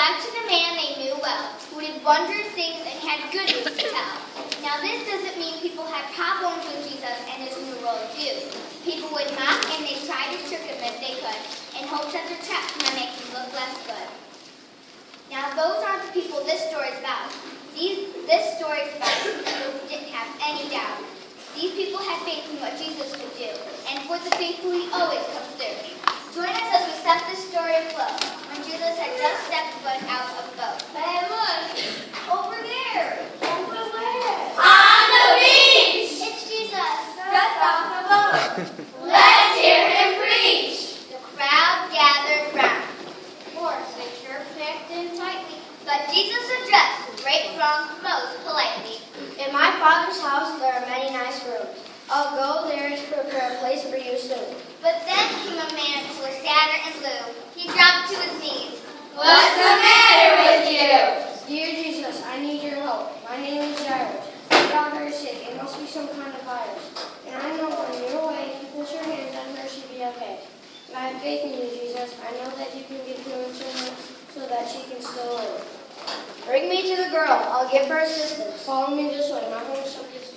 arrived to the man they knew well, who did wondrous things and had good news to tell. Now this doesn't mean people had problems with Jesus and his new world view. People would mock and they tried to trick him if they could, in hopes that their trap might make him look less good. Now those aren't the people this story is about. This story is about people who didn't have any doubt. These people had faith in what Jesus could do, and for the faithful he always comes through. Join us as we set this story afloat, when Jesus had just stepped foot out of the boat. Hey, look! Over there! Over where? On the beach! It's Jesus! Just off the boat! Let's hear him preach! The crowd gathered round. Lord, they sure packed in tightly, but Jesus addressed the great throng most politely. In my Father's house there are many nice rooms. I'll go there and prepare a place for you soon. But then came a man who was sadder and blue. He dropped to his knees. What's the matter with you? Dear Jesus, I need your help. My name is Jairus. My daughter is sick. It must be some kind of virus. And I know when you're away, if you put your hands on her, she'll be okay. And I have faith in you, Jesus. I know that you can get healing to her so that she can still live. Bring me to the girl. I'll give her assistance. Follow me this way. My home is some distance.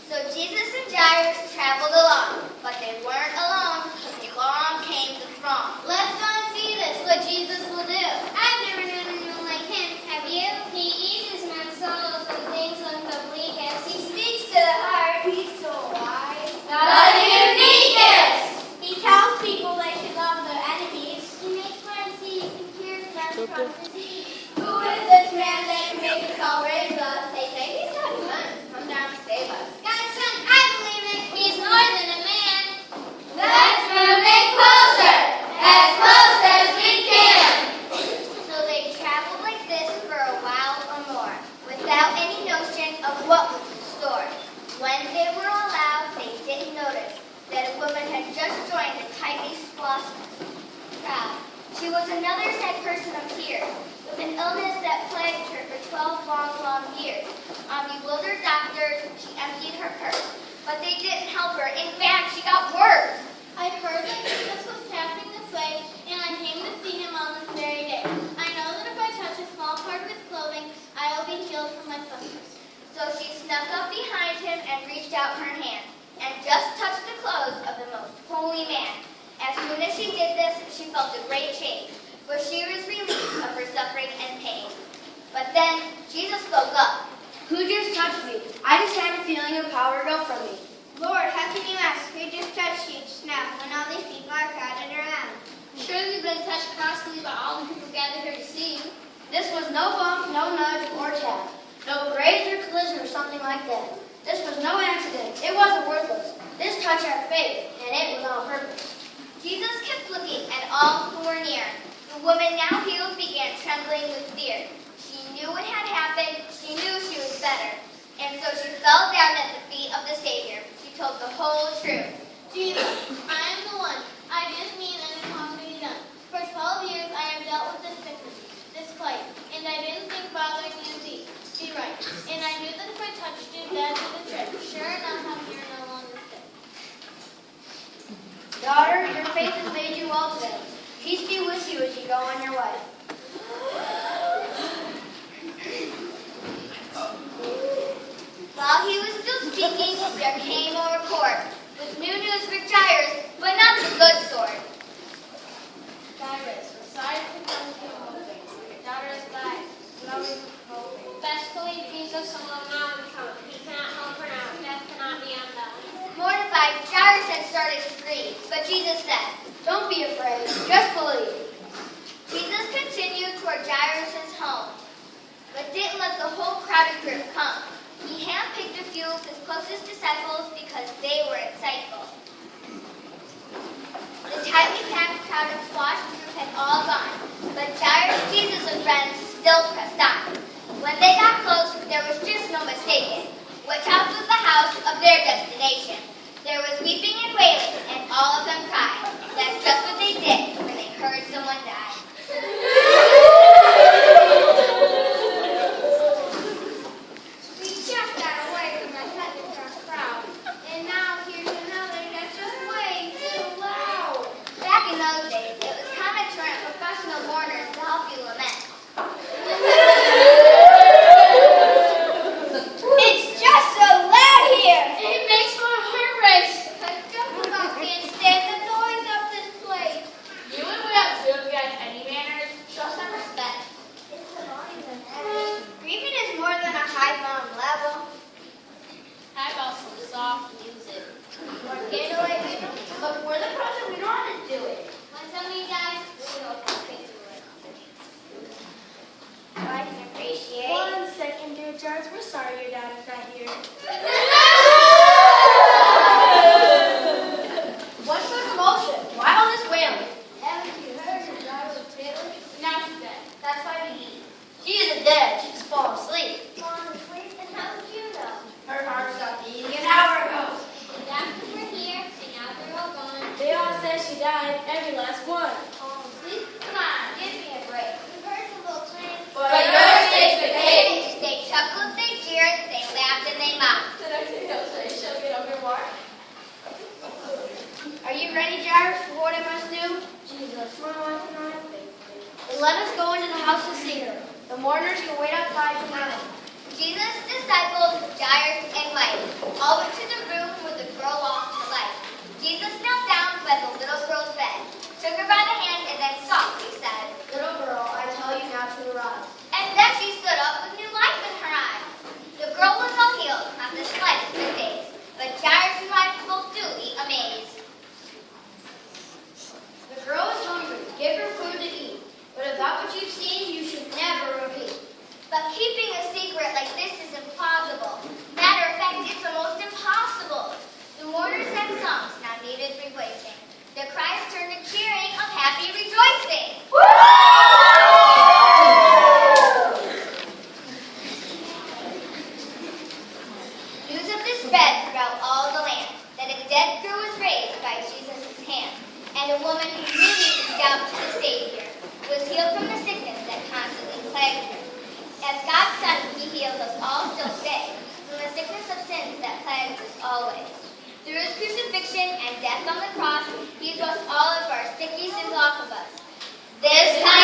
So Jesus and Jairus traveled along, but they weren't alone, because along came the throng. Let's go and see this, what Jesus will do. I've never known anyone like him, have you? He eases men's sorrows when things look bleakest. He speaks to the heart. He's so wise. The uniquest! He tells people they should love their enemies. He makes friends see and cures them from disease. Who is this man that can make us all raise us? They say he's God's son. Come down to save us. God's son, I believe it. He's more than a man. Let's move it closer, as close as we can. So they traveled like this for a while or more, without any notion of what was in store. When they were allowed, they didn't notice that a woman had just joined the tightly squashed crowd. She was another sad person of tears, with an illness that plagued her for 12 long years. On bewildered doctors, she emptied her purse, but they didn't help her. In fact, she got worse. I heard that Jesus was passing this way, and I came to see him on this very day. I know that if I touch a small part of his clothing, I will be healed from my flesh. So she snuck up behind him and reached out her hand, and just touched the clothes of the most holy man. As soon as she did this, she felt a great change, for she was relieved of her suffering and pain. But then Jesus spoke up. Who just touched me? I just had a feeling of power go from me. Lord, how can you ask? Who just touched you just now when all these people are crowded around? Surely you've been touched constantly by all the people gathered here to see you. This was no bump, no nudge, or tap. No graze or collision or something like that. This was no accident. It wasn't worthless. This touch had faith, and it was on purpose. Jesus kept looking at all who were near. The woman now healed began trembling with fear. She knew what had happened. She knew she was better. And so she fell down at the feet of the Savior. She told the whole truth. Jesus, I am the one. I just mean that it has to be done. For 12 years I have dealt with this sickness, this plague, and I didn't think bothering you would be right. And I knew that if I touched you, that would be the trick. Sure enough, I'm here no longer sick. Daughter, your faith has made you well today. Peace be with you as you go on your way. While he was still speaking, there came a report with new news for Jairus, but not the good sort. Jairus, we're sorry to come to you hoping. Your daughter is dying. No reason for hoping. Best believe Jesus alone now and come. He cannot help her now. Death cannot be undone. Mortified, Jairus had started to grieve, but Jesus said, Don't be afraid. Just believe. Jesus continued toward Jairus' home, but didn't let the whole crowded group come. He handpicked a few of his closest disciples because they were insightful. The tightly packed crowd of squashed group had all gone, but Jairus, Jesus, and friends still pressed on. When they got close, there was just no mistaking which house was the house of their destination. There was weeping and wailing, and all of them cried. That's just what they did when they heard someone die. We just got away from that thunderstorm crowd, and now here's another that's just way too loud. Back in those days, it was common to rent professional mourners to help you lament. George, we're sorry your dad is not here. What's the commotion? Why all this wailing? Haven't you heard his daughter was Taylor? Now she's dead. That's why we eat. She isn't dead. She's fallen asleep. Falling asleep? And how did you know? Her heart stopped beating an hour ago. The doctors were here, and now they're all gone. They all said she died, every last one. Falling asleep? Come on, give me a break. We heard some little plans. But yours takes the cake. They chuckled, they cheered, they laughed, and they mocked. The next thing they'll say, she'll get up and walk. Are you ready, Jairus, for what I must do? Jesus, my wife and I then let us go into the house to see her. The mourners can wait outside tonight. Jesus' disciples, Jairus and Mike, all went to the room where the girl lost her life. Jesus knelt down by the little girl's bed, took her by the hand, and then softly said, Little girl, I tell you now to arise. and then she stood up with new life in her eyes. The girl was all healed, not the slightest bit dazed, but Jairus and Mike were both duly amazed. The girl is hungry. Give her food to eat. But if that what you've seen, you should never repeat. But keeping a secret like this is implausible. Matter of fact, it's almost impossible. The mourners and songs now needed replacing. The cries turned to cheering of happy rejoicing. News of this spread throughout all the land, that a dead girl was raised by Jesus' hand, and a woman who really reached out to the Savior was healed from the sickness that constantly plagued her. As God's Son, He heals us all still today from the sickness of sins that plagues us always. Through His crucifixion and death on the cross, He washed all of our sticky sins off of us. This time